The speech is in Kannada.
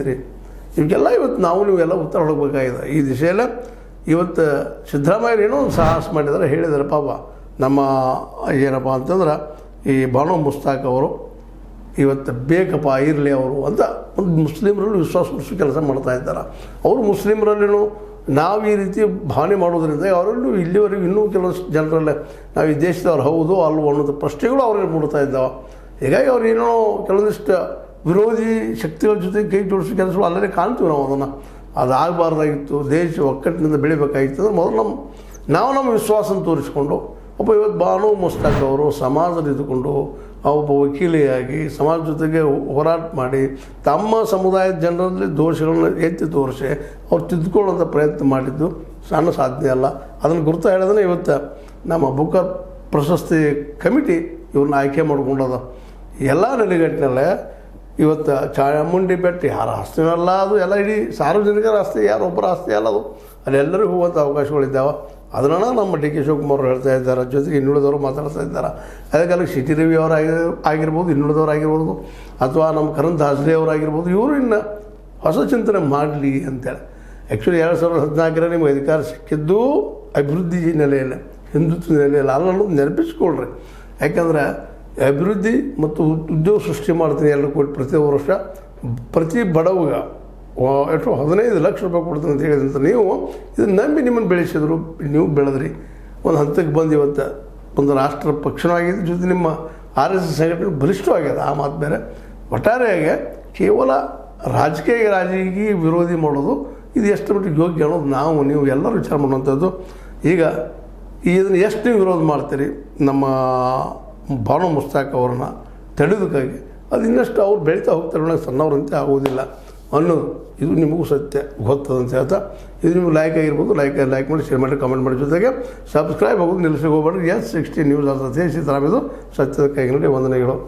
ಇದ್ದೀರಿ? ಇವಕ್ಕೆಲ್ಲ ಇವತ್ತು ನೀವೆಲ್ಲ ಉತ್ತರ ಹುಡುಕಬೇಕಾಗಿದೆ. ಈ ದಿಶೆಯಲ್ಲೇ ಇವತ್ತು ಸಿದ್ದರಾಮಯ್ಯರು ಏನೋ ಒಂದು ಸಾಹಸ ಮಾಡಿದ್ದಾರೆ, ಹೇಳಿದ್ದಾರೆ ಪಾಪ ನಮ್ಮ ಏನಪ್ಪ ಅಂತಂದ್ರೆ ಈ ಬಾನೋ ಮುಸ್ತಾಕ್ ಅವರು ಇವತ್ತು ಬೇಕಪ್ಪ ಇರಲಿ ಅವರು ಅಂತ ಒಂದು ಮುಸ್ಲಿಮರಲ್ಲಿ ವಿಶ್ವಾಸ ಉಳಿಸೋ ಕೆಲಸ ಮಾಡ್ತಾ ಇದ್ದಾರೆ. ಅವರು ಮುಸ್ಲಿಮರಲ್ಲಿನೂ ನಾವು ಈ ರೀತಿ ಭಾವನೆ ಮಾಡೋದ್ರಿಂದ ಅವರಲ್ಲೂ ಇಲ್ಲಿವರೆಗೂ ಇನ್ನೂ ಕೆಲವಷ್ಟು ಜನರಲ್ಲೇ ನಾವು ಈ ದೇಶದವ್ರು ಹೌದು ಅಲ್ವೋ ಅನ್ನೋದು ಪ್ರಶ್ನೆಗಳು ಅವ್ರಿಗೆ ಮೂಡ್ತಾ ಇದ್ದಾವೆ. ಹೀಗಾಗಿ ಅವ್ರು ಏನೋ ಕೆಲವೊಂದಿಷ್ಟು ವಿರೋಧಿ ಶಕ್ತಿಗಳ ಜೊತೆ ಕೈ ಜೋಡಿಸೋ ಕೆಲಸಗಳು ಅಲ್ಲೇ ಕಾಣ್ತೀವಿ ನಾವು. ಅದನ್ನು ಅದಾಗಬಾರ್ದಾಗಿತ್ತು, ದೇಶ ಒಕ್ಕಟ್ಟಿನಿಂದ ಬೆಳಿಬೇಕಾಗಿತ್ತು ಅಂದ್ರೆ ಮೊದಲು ನಮ್ಮ ವಿಶ್ವಾಸನ ತೋರಿಸ್ಕೊಂಡು ಇವತ್ತು ಬಾನೋ ಮುಸ್ತಾಕ್ ಅವರು ಸಮಾಜದಲ್ಲಿ ಇದ್ದುಕೊಂಡು ಒಬ್ಬ ವಕೀಲಿಯಾಗಿ ಸಮಾಜ ಜೊತೆಗೆ ಹೋರಾಟ ಮಾಡಿ ತಮ್ಮ ಸಮುದಾಯದ ಜನರಲ್ಲಿ ದೋಷಗಳನ್ನು ಎತ್ತಿ ತೋರಿಸಿ ಅವ್ರು ತಿದ್ದುಕೊಳ್ಳೋಂಥ ಪ್ರಯತ್ನ ಮಾಡಿದ್ದು ಸಣ್ಣ ಸಾಧನೆ ಅಲ್ಲ. ಅದನ್ನು ಗುರುತು ಹೇಳಿದ್ರೆ ಇವತ್ತು ನಮ್ಮ ಬುಕ್ಕರ್ ಪ್ರಶಸ್ತಿ ಕಮಿಟಿ ಇವ್ರನ್ನ ಆಯ್ಕೆ ಮಾಡ್ಕೊಂಡದ. ಎಲ್ಲ ನೆಲೆಗಟ್ಟಿನಲ್ಲೇ ಇವತ್ತು ಚಾಮುಂಡಿ ಬೆಟ್ಟ ಯಾರ ಆಸ್ತಿನಲ್ಲ, ಅದು ಎಲ್ಲ ಇಡೀ ಸಾರ್ವಜನಿಕರ ಆಸ್ತಿ, ಯಾರೊಬ್ಬರ ಆಸ್ತಿ ಅಲ್ಲ ಅದು. ಅಲ್ಲೆಲ್ಲರಿಗೂ ಹೋಗುವಂಥ ಅವಕಾಶಗಳಿದ್ದಾವೆ. ಅದನ್ನು ನಮ್ಮ ಡಿ ಕೆ ಶಿವಕುಮಾರ್ ಹೇಳ್ತಾ ಇದ್ದಾರೆ, ಜೊತೆಗೆ ಇನ್ನುಳಿದವರು ಮಾತಾಡ್ತಾ ಇದ್ದಾರೆ. ಅದಕ್ಕಾಗಿ ಸಿ ಟಿ ರವಿ ಅವರು ಆಗಿರ್ಬೋದು, ಇನ್ನುಳಿದವರು ಆಗಿರ್ಬೋದು, ಅಥವಾ ನಮ್ಮ ಕರಣ್ ದಾಸರಿ ಅವರಾಗಿರ್ಬೋದು, ಇವರು ಇನ್ನು ಹೊಸ ಚಿಂತನೆ ಮಾಡಲಿ ಅಂತೇಳಿ. ಆ್ಯಕ್ಚುಲಿ 2014 ನಿಮಗೆ ಅಧಿಕಾರ ಸಿಕ್ಕಿದ್ದು ಅಭಿವೃದ್ಧಿ ನೆಲೆಯಲ್ಲಿ, ಹಿಂದುತ್ವ ನೆಲೆಯಲ್ಲಿ ಅಲ್ಲನ್ನೋದು ನೆನಪಿಸ್ಕೊಳ್ರಿ. ಯಾಕಂದರೆ ಅಭಿವೃದ್ಧಿ ಮತ್ತು ಉದ್ಯೋಗ ಸೃಷ್ಟಿ ಮಾಡ್ತೀನಿ 2 ಕೋಟಿ ಪ್ರತಿ ವರ್ಷ ಪ್ರತಿ ಬಡವಗ ಎಷ್ಟು 15 ಲಕ್ಷ ರೂಪಾಯಿ ಕೊಡ್ತೀನಿ ಅಂತ ಹೇಳಿದಂತ ನೀವು ಇದನ್ನು ನಂಬಿ ನಿಮ್ಮನ್ನು ಬೆಳೆಸಿದ್ರು, ನೀವು ಬೆಳೆದ್ರಿ, ಒಂದು ಹಂತಕ್ಕೆ ಬಂದು ಇವತ್ತು ಒಂದು ರಾಷ್ಟ್ರ ಪಕ್ಷನೂ ಆಗಿದೆ, ಜೊತೆ ನಿಮ್ಮ RSS ಸಂಘಟನೆ ಬಲಿಷ್ಠವಾಗ್ಯದ. ಆ ಮಾತು ಬೇರೆ. ಒಟ್ಟಾರೆಯಾಗಿ ಕೇವಲ ರಾಜಕೀಯ ವಿರೋಧಿ ಮಾಡೋದು ಇದು ಎಷ್ಟು ಮಟ್ಟಿಗೆ ಯೋಗ್ಯ ಅನ್ನೋದು ನೀವು ಎಲ್ಲರೂ ವಿಚಾರ ಮಾಡುವಂಥದ್ದು. ಈಗ ಇದನ್ನು ಎಷ್ಟು ನೀವು ವಿರೋಧ ಮಾಡ್ತೀರಿ ನಮ್ಮ ಬಾನೋ ಮುಸ್ತಾಕ್ ಅವ್ರನ್ನ ತಡೆಯೋದಕ್ಕಾಗಿ, ಅದು ಇನ್ನಷ್ಟು ಅವ್ರು ಬೆಳೀತಾ ಹೋಗ್ತಾರೆ, ಸಣ್ಣವ್ರಂತೆ ಆಗೋದಿಲ್ಲ ಅನ್ನೋದು ಇದು ನಿಮಗೂ ಸತ್ಯ ಗೊತ್ತದಂತ ಹೇಳ್ತಾ, ಇದು ನಿಮ್ಗೆ ಲೈಕ್ ಆಗಿರ್ಬೋದು, ಲೈಕ್ ಮಾಡಿ, ಶೇರ್ ಮಾಡಿ, ಕಮೆಂಟ್ ಮಾಡಿ, ಜೊತೆಗೆ ಸಬ್ಸ್ಕ್ರೈಬ್ ಆಗೋದು ನಿಲ್ಲಿಸಿ ಹೋಗ್ಬೇಡ್ರಿ. S60 ನ್ಯೂಸ್ ಅಂತ ಸಿದ್ದರಾಮಯ್ಯದು ಸತ್ಯದ ಕೈಗಿನಲ್ಲಿ ವಂದನೆಗಳು.